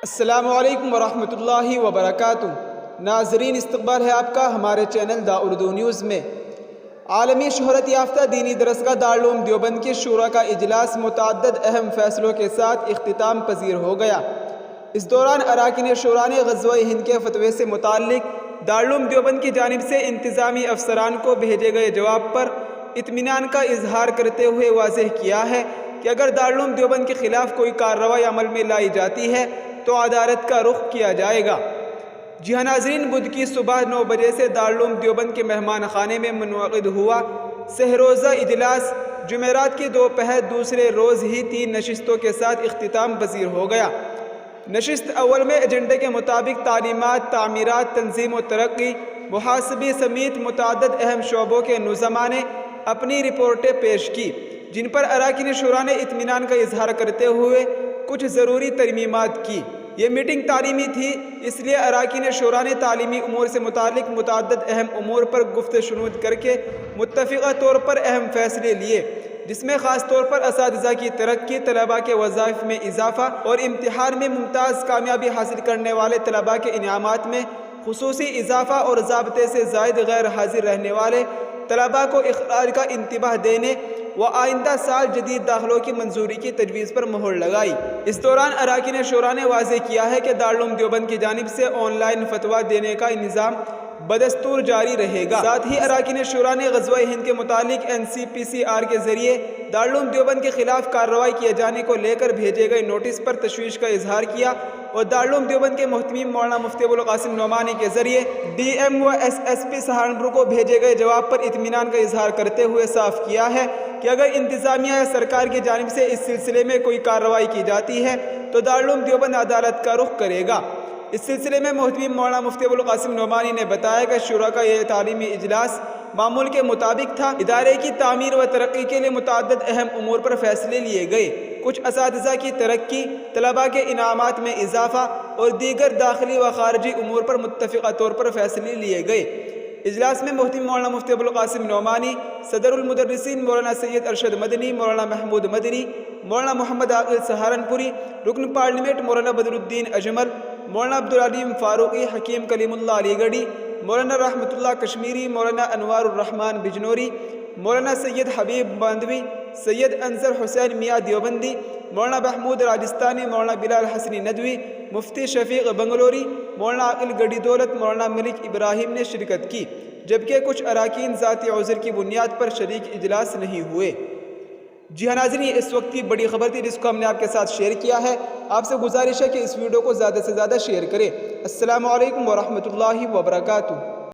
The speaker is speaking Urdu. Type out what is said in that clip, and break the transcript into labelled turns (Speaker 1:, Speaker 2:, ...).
Speaker 1: السلام علیکم ورحمۃ اللہ وبرکاتہ۔ ناظرین، استقبال ہے آپ کا ہمارے چینل دا اردو نیوز میں۔ عالمی شہرت یافتہ دینی درسگاہ دارالعلوم دیوبند کے شورا کا اجلاس متعدد اہم فیصلوں کے ساتھ اختتام پذیر ہو گیا۔ اس دوران اراکین شورا نے غزوہ ہند کے فتوے سے متعلق دارالعلوم دیوبند کی جانب سے انتظامی افسران کو بھیجے گئے جواب پر اطمینان کا اظہار کرتے ہوئے واضح کیا ہے کہ اگر دارالعلوم دیوبند کے خلاف کوئی کارروائی عمل میں لائی جاتی ہے تو عدالت کا رخ کیا جائے گا۔ جی ہاں ناظرین، بدھ کی صبح 9 بجے سے دارالعلوم دیوبند کے مہمان خانے میں منعقد ہوا سہ-روزہ اجلاس جمعرات کی دوپہر دوسرے روز ہی 3 نشستوں کے ساتھ اختتام پذیر ہو گیا۔ نشست اول میں ایجنڈے کے مطابق تعلیمات، تعمیرات، تنظیم و ترقی، محاسبی سمیت متعدد اہم شعبوں کے نظماء نے اپنی رپورٹیں پیش کی، جن پر اراکین شورا نے اطمینان کا اظہار کرتے ہوئے کچھ ضروری ترمیمات کی۔ یہ میٹنگ تعلیمی تھی، اس لیے اراکین شورا نے تعلیمی امور سے متعلق متعدد اہم امور پر گفت و شنود کر کے متفقہ طور پر اہم فیصلے لیے، جس میں خاص طور پر اساتذہ کی ترقی، طلباء کے وظائف میں اضافہ اور امتحان میں ممتاز کامیابی حاصل کرنے والے طلباء کے انعامات میں خصوصی اضافہ اور ضابطے سے زائد غیر حاضر رہنے والے طلباء کو اخراج کا انتباہ دینے و آئندہ سال جدید داخلوں کی منظوری کی تجویز پر مہر لگائی۔ اس دوران اراکین شورا نے واضح کیا ہے کہ دارالعلوم دیوبند کی جانب سے آن لائن فتویٰ دینے کا نظام بدستور جاری رہے گا۔ ساتھ ہی اراکین شورا نے غزوہ ہند کے متعلق NCPCR کے ذریعے دارالعلوم دیوبند کے خلاف کارروائی کیے جانے کو لے کر بھیجے گئے نوٹس پر تشویش کا اظہار کیا اور دارالعلوم دیوبند کے محتمیم مولانا مفتی ابوالقاسم نعمانی کے ذریعے DM و SSP سہارنپور کو بھیجے گئے جواب پر اطمینان کا اظہار کرتے ہوئے صاف کیا ہے کہ اگر انتظامیہ یا سرکار کی جانب سے اس سلسلے میں کوئی کارروائی کی جاتی ہے تو دارالعلوم دیوبند عدالت کا رخ کرے گا۔ اس سلسلے میں محتمیم مولانا مفتی ابوالقاسم نعمانی نے بتایا کہ شورا کا یہ تعلیمی اجلاس معمول کے مطابق تھا۔ ادارے کی تعمیر و ترقی کے لیے متعدد اہم امور پر فیصلے لیے گئے۔ کچھ اساتذہ کی ترقی، طلباء کے انعامات میں اضافہ اور دیگر داخلی و خارجی امور پر متفقہ طور پر فیصلے لیے گئے۔ اجلاس میں محتمیم مولانا مفتی ابوالقاسم نعمانی، صدر المدرسین مولانا سید ارشد مدنی، مولانا محمود مدنی، مولانا محمد عاقل سہارنپوری، رکن پارلیمنٹ مولانا بدر الدین اجمل، مولانا عبدالعلیم فاروقی، حکیم کلیم اللہ علی گڑھی، مولانا رحمت اللہ کشمیری، مولانا انوار الرحمن بجنوری، مولانا سید حبیب باندوی، سید انصر حسین میاں دیوبندی، مولانا محمود راجستانی، مولانا بلال حسنی ندوی، مفتی شفیق بنگلوری، مولانا عاقل گڑھی دولت، مولانا ملک ابراہیم نے شرکت کی، جبکہ کچھ اراکین ذاتی عذر کی بنیاد پر شریک اجلاس نہیں ہوئے۔ جی ہاں ناظرین، یہ اس وقت کی بڑی خبر تھی جس کو ہم نے آپ کے ساتھ شیئر کیا ہے۔ آپ سے گزارش ہے کہ اس ویڈیو کو زیادہ سے زیادہ شیئر کریں۔ السلام علیکم ورحمۃ اللہ وبرکاتہ۔